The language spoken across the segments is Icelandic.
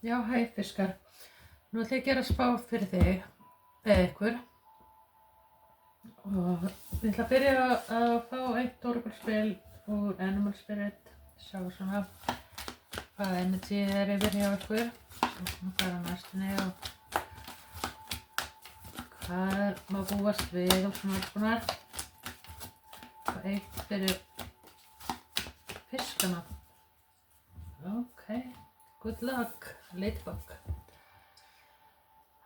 Já, hæ fiskar. Nú ætla ég að gera spá fyrir þig, eða ykkur. Og ég ætla að byrja að fá eitt oracle-spil úr Animal Spirit. Sjá svona hvað energy yfir hjá ykkur. Svo svona fara á næstunni og hvað má búast við og svona alls konar. Og eitt fyrir fiskana. Ok, good luck, Ladybug.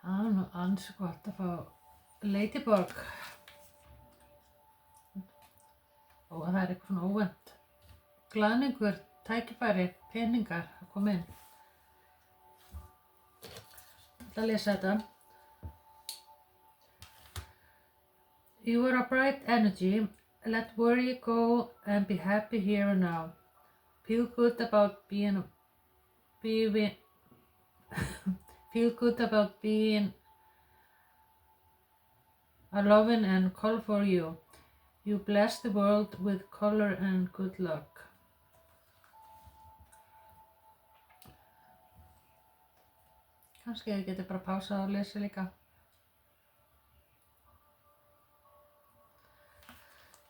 Það nú ansi gott að fá Ladybug. Og það eitthvað svona óvænt. Glaðningur, tækifæri, peningar að koma inn. Ég ætla að lesa þetta. You are a bright energy. Let worry go and be happy here and now. Feel good about being Feel good about being a loving and call for you. You bless the world with color and good luck. Kannski ég geti bara pásað og lesa líka.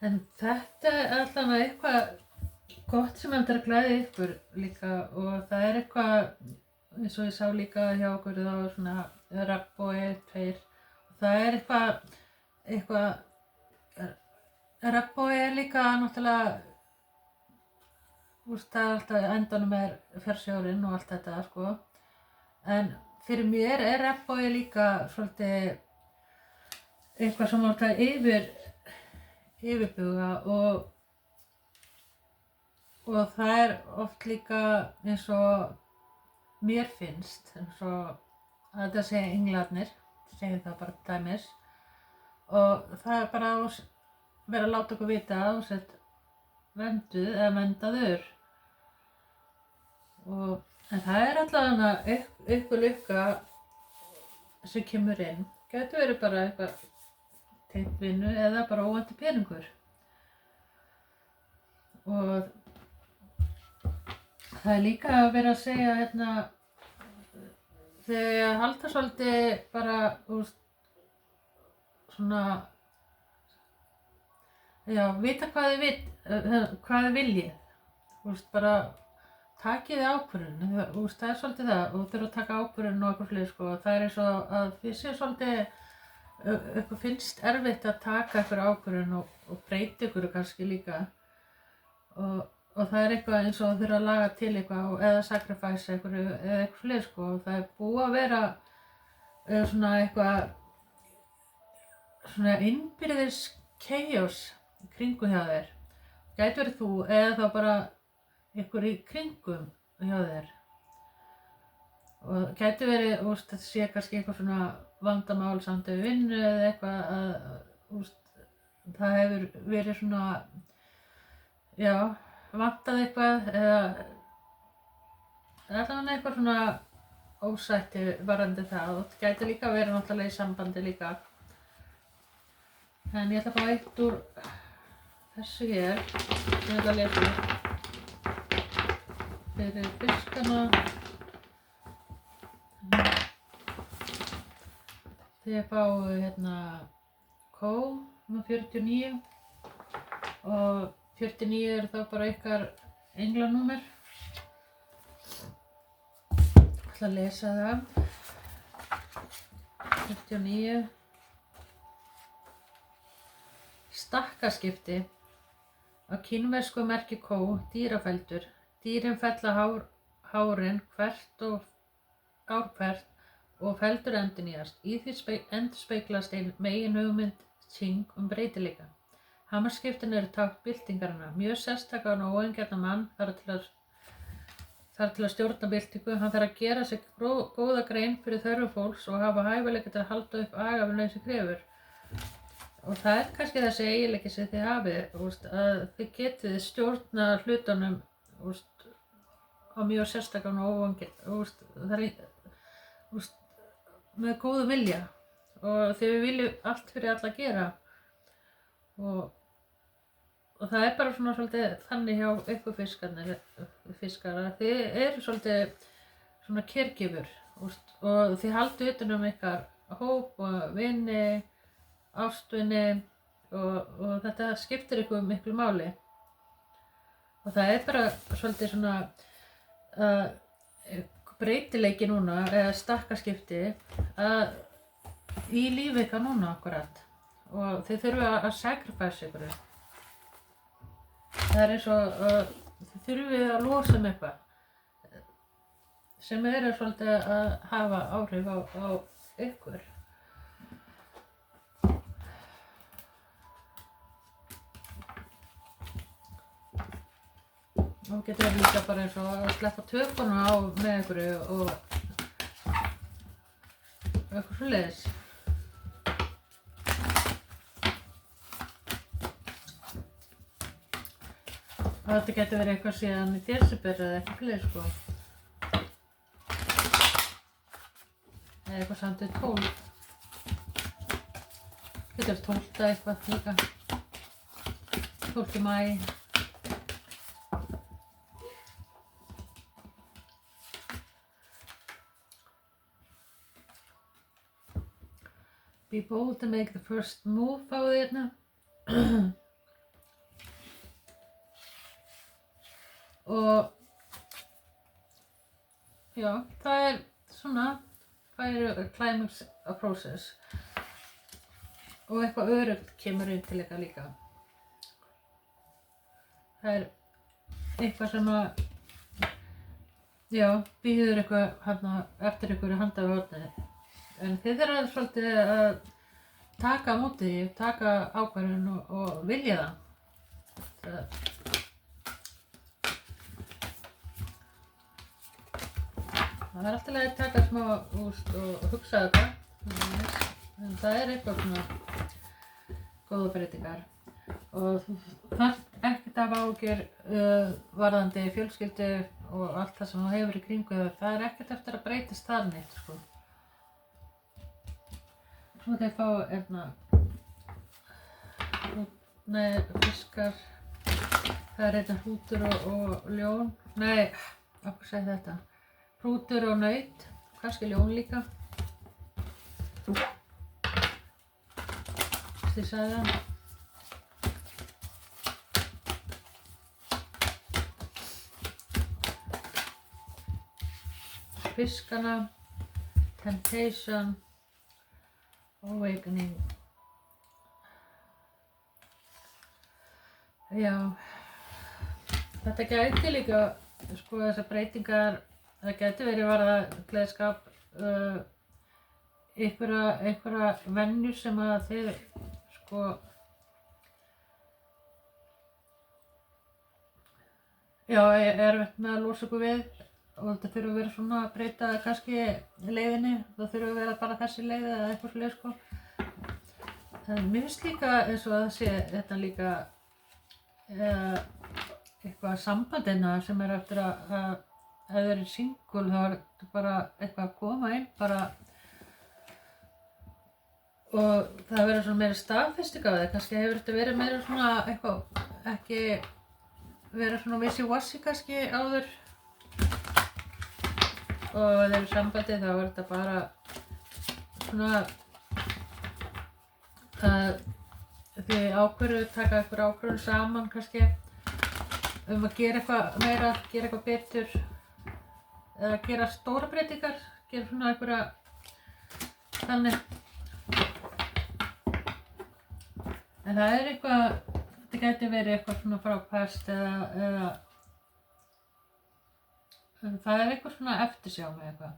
En þetta allavega eitthvað gott sem heldur að glæði ykkur líka og það eitthvað eins og ég sá líka hjá okkur þá svona Rabboi 2 og það eitthvað Rabboi líka náttúrulega það alltaf endanum fjársjórinn og allt þetta sko en fyrir mér Rabboi líka svolítið eitthvað sem alltaf yfirbuga og það oft líka eins og mér finnst eins og að þetta segja englarnir, segjum það bara dæmis og það bara vera að láta okkur vita að þú sett vernduð eða verndaður en það allavega ykkur lukka sem kemur inn gæti verið bara eitthvað tengt vinnu eða bara óvæntur peningur og það líka að vera að segja hérna þegar ég halda svolítið bara svona já, vita hvað þið viljið bara takið þið ákvörðun það svolítið það og þurfa að taka ákvörðun og eitthvað fleiri sko það eins og að þið séu svolítið ykkur finnst erfitt að taka ykkur ákvörðun og breyta ykkur kannski líka og það eitthvað eins og það þurfa að laga til eitthvað eða sacrifice eitthvað eða eitthvað fleiri sko og það búið að vera svona eitthvað svona innbyrðis chaos í kringum hjá þér gæti verið þú eða þá bara ykkur í kringum hjá þér og gæti verið þetta sé kannski eitthvað svona vandamál samt við vinnu eða eitthvað að það hefur verið svona já vantað eitthvað eða allavega eitthvað svona ósætti varðandi það og þetta gæti líka verið náttúrulega í sambandi líka en ég ætla að fá eitt úr þessu hér sem ég ætla að lesa fyrir fiskana þið fáu hérna Kó nr. 49 og 49 þá bara ykkar englanúmer. Ég ætla að lesa það. 49. Stakkaskipti. Á kínversku merki kó, dýrafeldur. Dýrin fella hárin hvert og ár hvert og feldur endurnýjast. Í því endurspeglast ein meginhugmynd Qing breytileika. Hamarskiptin eru tákn byltingarinnar. Mjög sérstakan og óeigingjarnan mann þarf til að stjórna byltingu. Hann þarf að gera sig góða grein fyrir þörfum fólks og hafa hæfileika til að halda upp agavinnu sem krefur. Og það kannski þessi eiginleiki sem þið hafið, að þið getið stjórna hlutunum á mjög sérstakan og óeigingjarnan með góðu vilja og þið viljið allt fyrir alla að gera og það bara svona svolítið þannig hjá ykkur fiskar að þið eru svolítið svona caregiver og þið haldið utan ykkar hóp og vini, ástvini og þetta skiptir ykkur miklu máli. Og það bara svolítið svona breytileiki núna, eða stakkaskipti í lífi ykkar núna akkurat. Og þið þurfa að sacrifice ykkur. Það eins og þið þurfið að losa eitthvað sem svolítið að hafa áhrif á ykkur. Og getur líka bara eins og að sleppa tökunum á með ykkur og eitthvað svoleiðis. Og þetta getur verið eitthvað síðan í desember eða eitthvað fleiri sko. Eða eitthvað samt við 12. Getur 12 eitthvað líka. 12. maí. Be bold to make the first move á því hérna. Og já, það svona, það climax a process og eitthvað öruggt kemur inn til ykkar líka. Það eitthvað sem að, já, býður eitthvað hérna eftir ykkur handa við hornið. En þið þurfið svolítið að taka á móti því, taka ákvörðun og vilja það. Það alltaf að taka smá og hugsa þetta. En það eitthvað svona góða breytingar. Og þú þarft ekkert af áhyggjur varðandi fjölskyldu og allt það sem þú hefur í kringu það. Það ekkert eftir að breytast þar neitt sko. Nú þeir fá fiskar, það hrútur og ljón, nei, okkur segi þetta, hrútur og naut, kannski ljón líka, þið sagði það. Fiskana, temptation, awakening. Já, þetta gæti líka, sko þessar breytingar, það gæti verið varða gleðskap, einhverja venjur sem að þið, sko, já, erfitt með að losa ykkur við. Og þetta þurfa að vera svona að breyta kannski leiðinni, það þurfa að vera bara þessi leið eða eitthvað svoleiðis sko. En mér finnst líka eins og það sé þetta líka eitthvað sambandina sem eftir að ef þau eru single þá þetta bara eitthvað að koma inn bara og það verður svona meira staðfesting á það, kannski hefur þetta verið meira svona eitthvað ekki vera svona wishy-washy kannski áður. Og ef þeir eru sambandi þá þetta bara svona að þið taka ykkur ákvörðun saman kannski að gera eitthvað meira, gera eitthvað betur eða gera stóra breytingar, gera svona einhverja þannig. En það eitthvað, þetta gæti verið eitthvað svona frá past eða það eitthvað svona eftirsjá með eitthvað.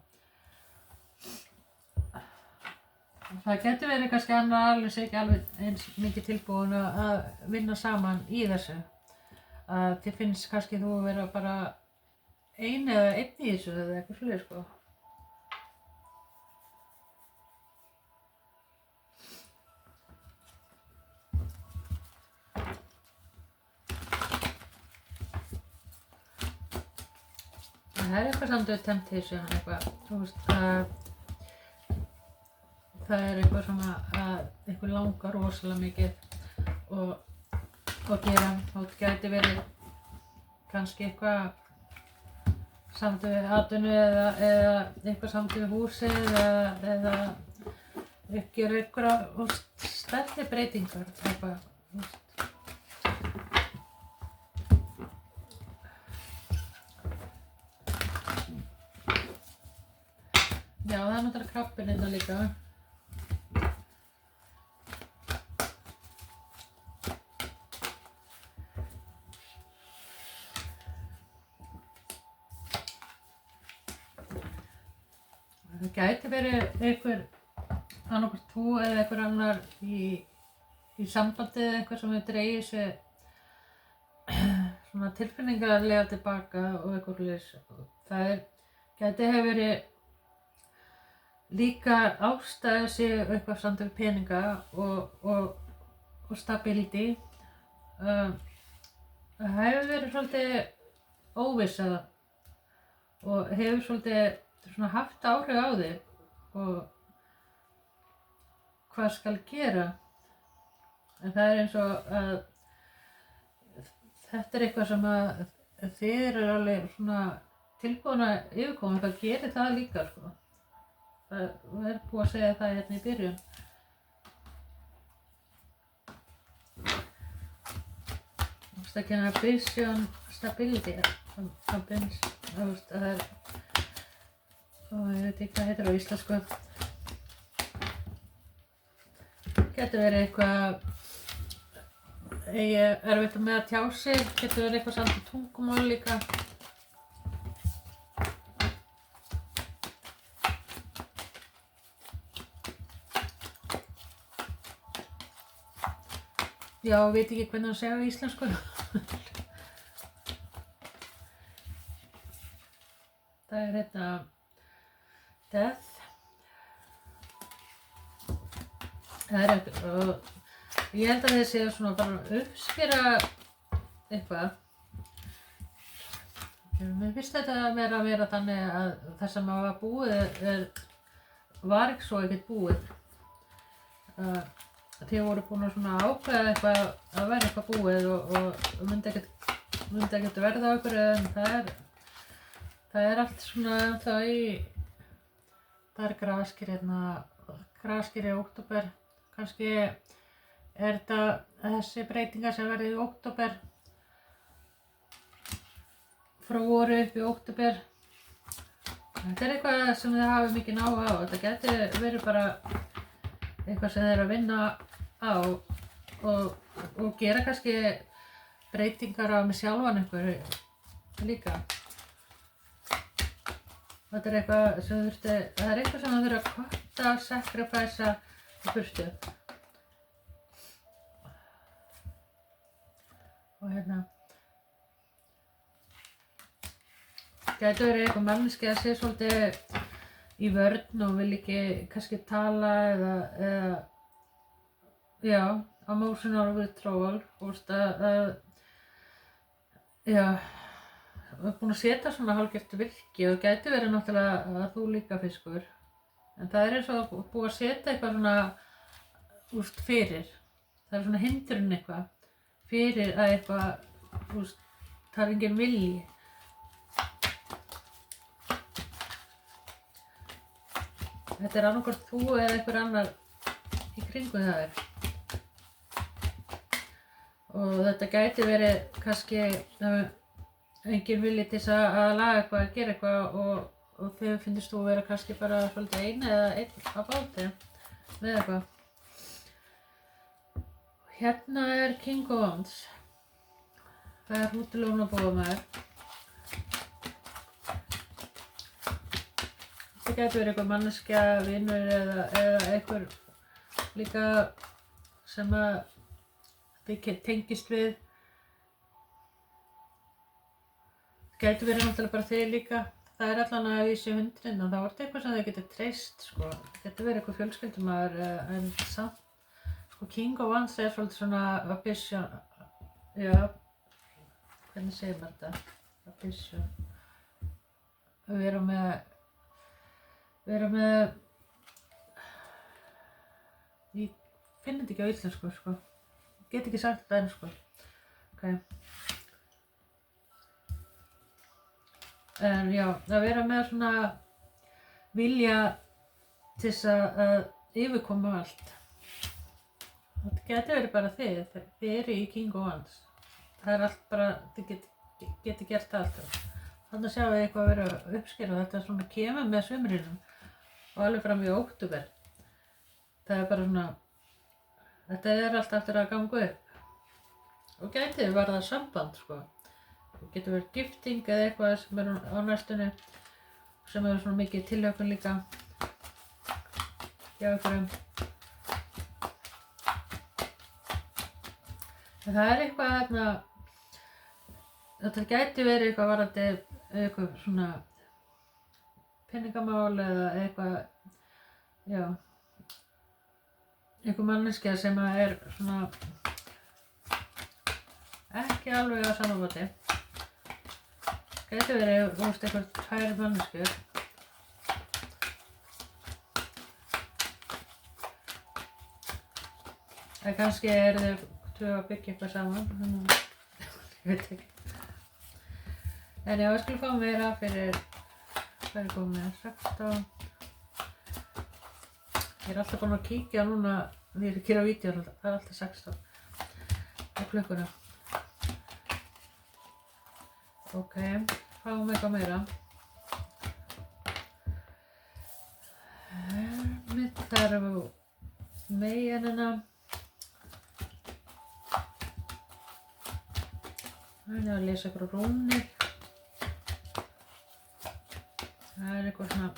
Það getur verið kannski annar alveg ekki alveg eins mikið tilbúin að vinna saman í þessu. Að þið finnst kannski þú vera bara einn í þessu eða eitthvað svoleiðis sko. Það eitthvað samt við temptation eitthvað, þú veist það eitthvað svona að eitthvað langar rosalega mikið og gera og þetta gæti verið kannski eitthvað samdi við atvinnu eða eitthvað samdi við húsið eða gera einhverja stærri breytingar eitthvað. Já, það náttúrulega krabbinn hérna líka. Það gæti verið einhver annaðhvort þú eða einhver annar í sambandi eða eitthvað sem hefur dregið sig svona tilfinningarlega tilbaka og eitthvað leys. Það gæti hefur verið líka ástæða sig eitthvað samt við peninga og stability. Það hefur verið svolítið óvissa og hefur svolítið svona haft áhrif á þig og hvað skal gera. En það eins og að þetta eitthvað sem að þið eru alveg svona tilbúin að yfirkoma, það gerir það líka sko. Það er búið að segja það hérna í byrjun. Það kenna vision stability það er og ég veit ekki hvað heitir á íslensku. Getur verið eitthvað erfitt með að tjá sig, getur verið eitthvað samt í tungumál líka. Já, veit ekki hvernig að segja á íslensku. Það er hérna death. Það er eitthvað, ég held að þið séu svona bara uppskera eitthvað. Mér finnst þetta meira að vera þannig að það sem var búið var ekki svo ekkert búið. Þið voru búin að svona ákveða eitthvað að vera eitthvað búið og myndi ekkert verða á ykkur, en það er allt svona það er grasker hérna, grasker í október. Kannski er þetta þessi breytingar sem verði í október, frá voru upp í október. Þetta er eitthvað sem þið hafi mikið áhuga á. Þetta geti verið bara eitthvað sem þið eru að vinna á og gera kannski breytingar á með sjálfan einhverju líka. Þetta er eitthvað sem það er eitthvað sem það þurfa að kotta, sacrifice í burtu. Og hérna gæti verið eitthvað manneskja að sé svolítið í vörn og vil ekki kannski tala eða já, emotional withdrawal, já, búin að setja svona hálfgert virki og gæti verið náttúrulega að þú líka fiskur. En það er eins og búið að setja eitthvað svona fyrir. Það er svona hindrun eitthvað fyrir að eitthvað, það er engin vilji. Þetta er annarkvort þú eða einhver annar í kringum það. Og þetta gæti verið kannski engin vilji til að laga eitthvað, að gera eitthvað og þegar finnst þú að vera kannski bara svolítið eina eða einn á báti með eitthvað. Hérna er King of Wands. Það er hútilónabóðamaður. Það gæti verið eitthvað manneskja, vinur eða einhver líka sem að þið tengist við. Það gæti verið náttúrulega bara þig líka. Það er allan að vísi hundrinn og þá er þetta eitthvað sem þau getur treyst sko. Það getur verið eitthvað fjölskyldumaður en samt sko King of Wands er svolítið svona ambition, já, hvernig segir maður þetta? Ambition. Vera með, ég finn þetta ekki á íslensku sko. Ég get ekki sagt þetta enn sko. Okay. En já, að vera með svona vilja til þess að yfirkoma allt. Það geti verið bara þið eru í King of Wands. Það allt bara, þið geti gert allt. Þannig sjáum við eitthvað að vera uppskera. Þetta svona kemur með sumrinum og alveg fram í október. Það bara svona, þetta allt eftir að ganga upp. Og gæti var það samband, sko. Það getur verið gifting eða eitthvað sem á næstunni, sem svona mikið tilhlökkun líka. Já, einhverjum. En það eitthvað þarna, þetta gæti verið eitthvað varðandi eitthvað svona peningamál eða eitthvað, já, eitthvað manneskja sem svona ekki alveg á sama báti. Gæti verið, eitthvað tvær manneskjur. Það kannski þau tvö að byggja eitthvað saman, ég veit ekki. En já, við skulum fá meira fyrir, hvað komið, 16. Ég alltaf búin að kíkja núna, því ég gera vídeó, það alltaf 16 á klukkuna. Ok, fáum eitthvað meira. Mitt þarf meginina. Það að lesa eitthvað rúnir. Það eitthvað svona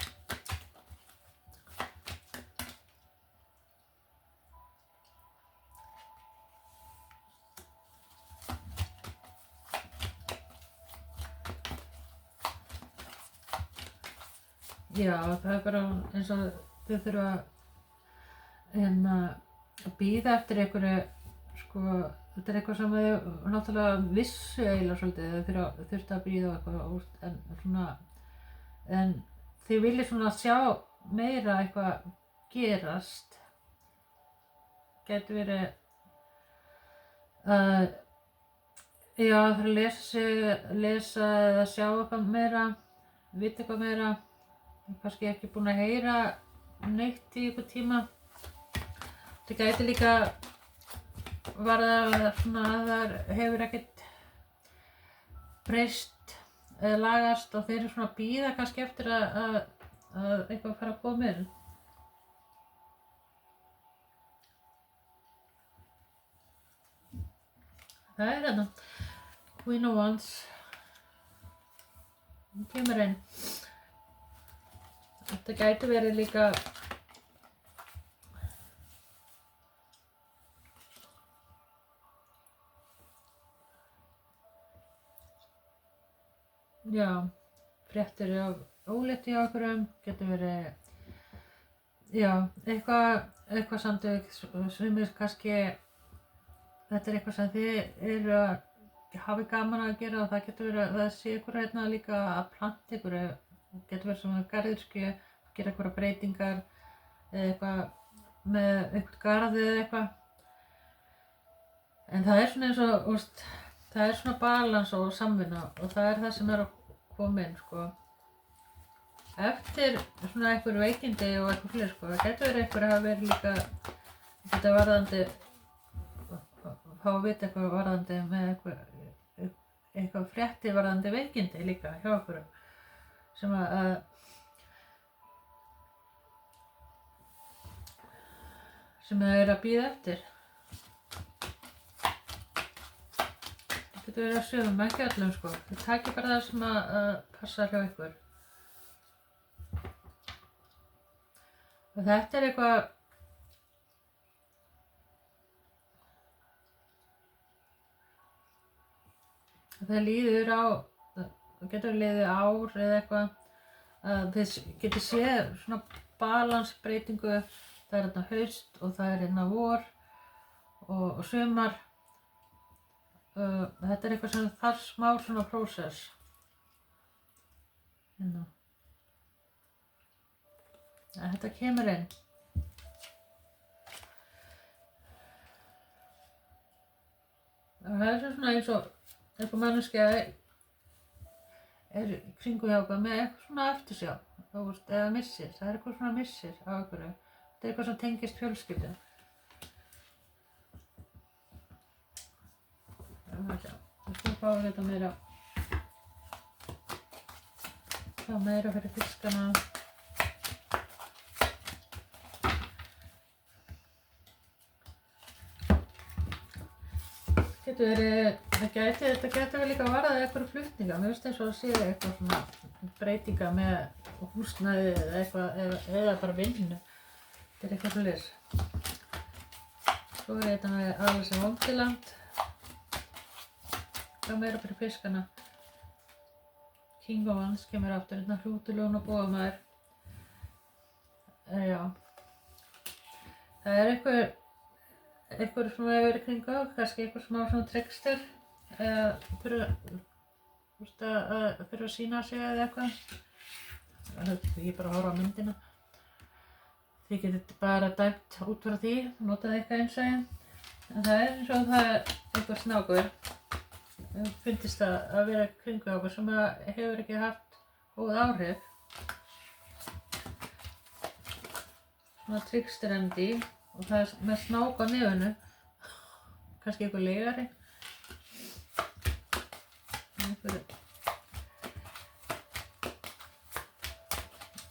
já, það bara eins og þau þurfa að bíða eftir einhverju, sko, þetta eitthvað sem þau náttúrulega vissu eiginlega svolítið, þau þurftu að bíða eitthvað, en þau vilja svona sjá meira eitthvað gerast. Gæti verið að, já, það að lesa eða sjá eitthvað meira, vita eitthvað meira. Kannski ekki búin að heyra neitt í einhver tíma. Það gæti líka varða svona að það hefur ekkert breyst eða lagast og þeir eru svona að bíða kannski eftir að eitthvað fara að koma inn. Það þarna Queen of Wands. Hún kemur inn. Þetta gæti verið líka já, fréttir af ólétti hjá einhverjum, getur verið já, eitthvað samtök sem kannski þetta eitthvað sem þið eru að hafi gaman að gera og það getur verið að það sé ykkur hérna líka að planta ykkur. Getur verið svona garðyrkju, gera eitthvað breytingar eða eitthvað með eitthvað garði eða eitthvað. En það svona eins og, það svona balans og samvinna og það það sem að koma inn, sko. Eftir svona einhver veikindi og eitthvað fleiri, sko. Það getur verið eitthvað að hafa verið líka þetta varðandi, fá að vita eitthvað varðandi með eitthvað frétti varðandi veikindi líka hjá okkur. Sem það að bíða eftir. Það getur verið að sumum, ekki öllum, sko. Þið takið bara það sem að passa hjá ykkur. Og þetta eitthvað það líður á, það getur liðið ár eða eitthvað að þið getið séð svona balansbreytingu. Það hérna haust og það hérna vor og sumar. Þetta eitthvað sem þarf smá svona prósess. Hérna. Þetta kemur inn. Það svona eins og eitthvað manneskja er í kringu hjá okkur með eitthvað svona eftirsjá, eða missir, það er eitthvað svona missir á einhverju, þetta er eitthvað sem tengist fjölskyldu. Við skulum fá þetta meira, meira fyrir fiskana. Þetta getur vel líka varðað eitthvað flutninga. Mér finnst eins og að sé eitthvað svona breytinga með húsnæði eða eitthvað, eða bara vinnu. Þetta er eitthvað svoleiðis. Svo er þetta með Alice in Wonderland. Það meira fyrir fiskana. King of Wands kemur aftur, hérna hrútulón og bóðamaður. Já. Það er eitthvað sem hefur verið kringu, kannski eitthvað smá svona trickster fyrir að sýna sig eða eitthvað. Ég bara horfa á myndina. Þið getið bara dæmt út frá því, notað eitthvað einsæðin. En það er eins og það er eitthvað snákur. Finnst að vera kringu okkur sem hefur ekki haft góð áhrif. Svona trickster endi. Og það er með snák á nefinu, kannski eitthvað legari.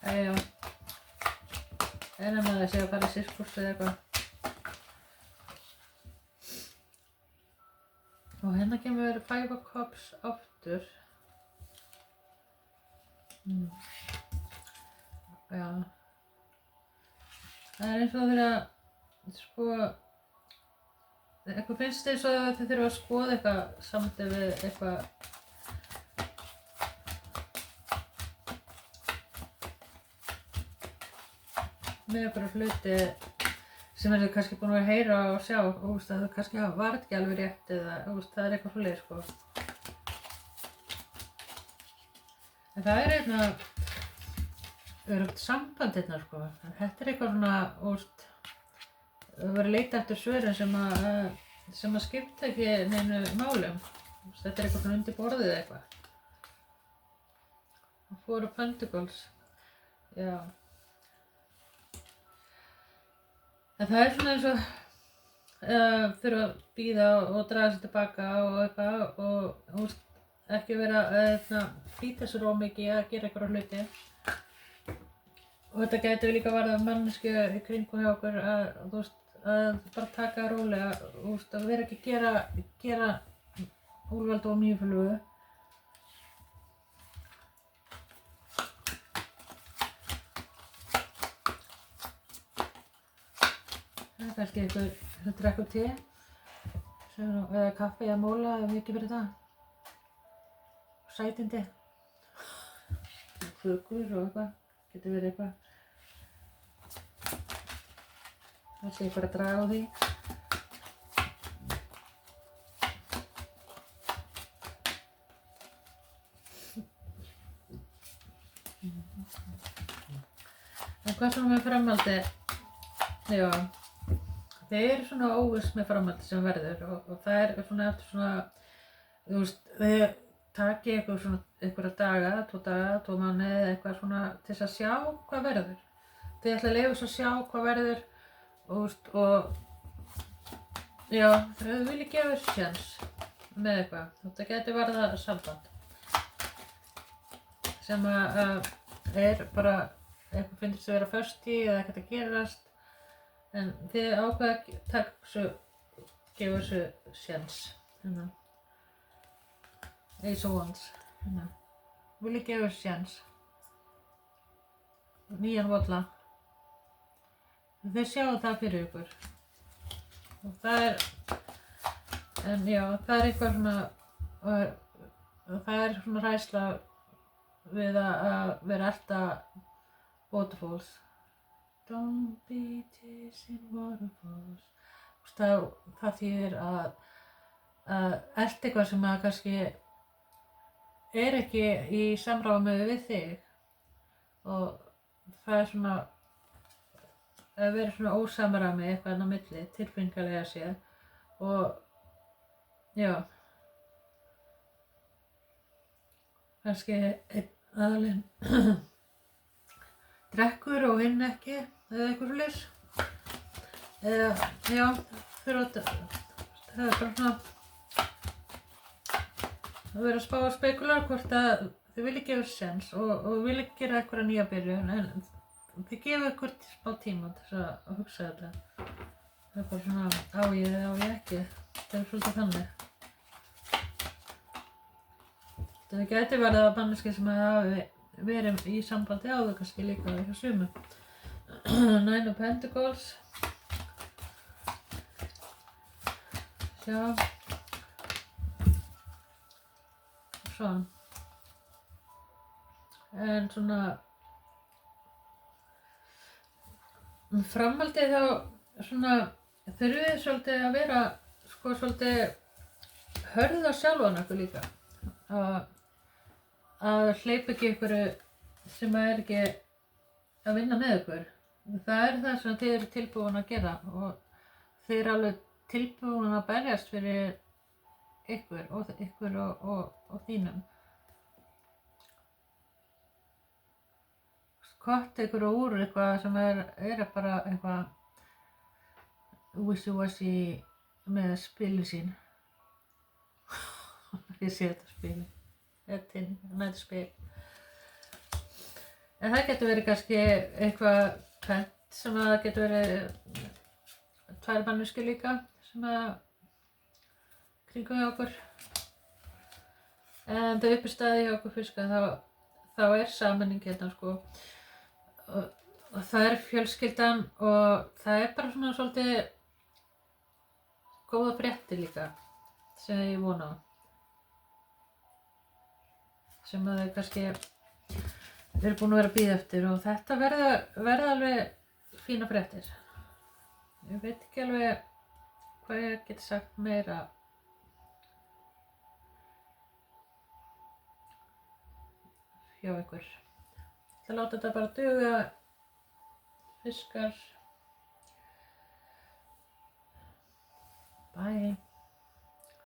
Já, með að segja að fara í sirkus eða eitthvað. Og hérna kemur Five of Cups aftur. Já. Það er eins og þegar eitthvað finnst eins og þið þurfa að skoða eitthvað samtið við eitthvað með einhverja hluti sem þið kannski búin að heyra og sjá og það kannski var ekki alveg rétt eða það er eitthvað svoleiðis sko. En það er örugt samband hérna sko, en þetta er eitthvað svona það var að leita eftir svörum sem að skipta ekki neinu málum. Þetta er eitthvað svona undir borðið eitthvað. Four of Pentacles. Já. En það er svona eins og þurfa að bíða og draga sig tilbaka og eitthvað og ekki vera að flýta sér of mikið að gera eitthvað hluti. Og þetta getur líka varðað manneskju í kringum hjá okkur að bara taka það rólega, að vera ekki að gera úlfalda og mýflugu. Það er kannski einhver sem drekkur te eða kaffi eða móla ef ekki fyrir það. Sætindi. Kökur og eitthvað, getur verið eitthvað. Það sé bara að draga á því. En hvað svona með framhaldi? Já, þeir eru svona óviss með framhaldi sem verður og það er svona eftir svona, þeir taki eitthvað svona einhverja daga, 2 daga, 2 mánuði eða eitthvað svona til þess að sjá hvað verður. Þeir ætla að leyfa þess að sjá hvað verður. Og já, þau vilja gefa þessu sjans með eitthvað. Þetta getur varðað samband sem er bara eitthvað finnst að vera föst í eða ekkert að gerast en þið ákveða að gefa þessu sjans. Ace of Wands. Vilja gefa þessu sjans. Nýjan volla. Þeir sjáu það fyrir ykkur. Og það er, það er eitthvað svona, það er svona hræðsla við að vera alltaf waterfalls. Don't be chasing waterfalls. Það þýðir að elta eitthvað sem að kannski er ekki í samráði við þig og það er svona að vera svona ósamræmi eitthvað á milli, tilfinningalega séð og já kannski einn aðalinn drekkur og hinn ekki eða eitthvað svoleiðis. Eða, já, það er bara svona að vera að spá og spekula hvort að þið viljið gefa séns og viljið gera eitthvað nýja byrjun en þið gefa ykkur smá tíma til þess að hugsa þetta. Það er bara svona á ég eða á ég ekki. Það er svolítið þannig. Það gæti verið að manneskja sem hafi verið í sambandi áður kannski líka hjá sumum. Nine of Pentacles. Sjá. Svona. En svona framhaldið þá svona þurfið þið svolítið að vera sko svolítið hörð á sjálfan ykkur líka. Að hleypa ekki einhverju sem er ekki að vinna með ykkur. Það er það sem þið eru tilbúin að gera og þið eru alveg tilbúin að berjast fyrir ykkur og þínum. Kott ykkur úr eitthvað sem er bara eitthvað wishy-washy með spilið sín. Ég sé þetta spili. Þetta næturspil. En það getur verið kannski eitthvað pent sem að það getur verið tvær manneskjur líka sem að kringum hjá okkur. En það uppi staði hjá okkur fyrst þá er sammenning hérna sko. Og það er fjölskyldan og það er bara svona svolítið góða fréttir líka sem ég vona á. Sem að þau kannski eru búin að vera að bíða eftir og þetta verða alveg fína fréttir. Ég veit ekki alveg hvað ég get sagt meira. Hjá ykkur. Það láta þetta bara duga, fiskar. Bye.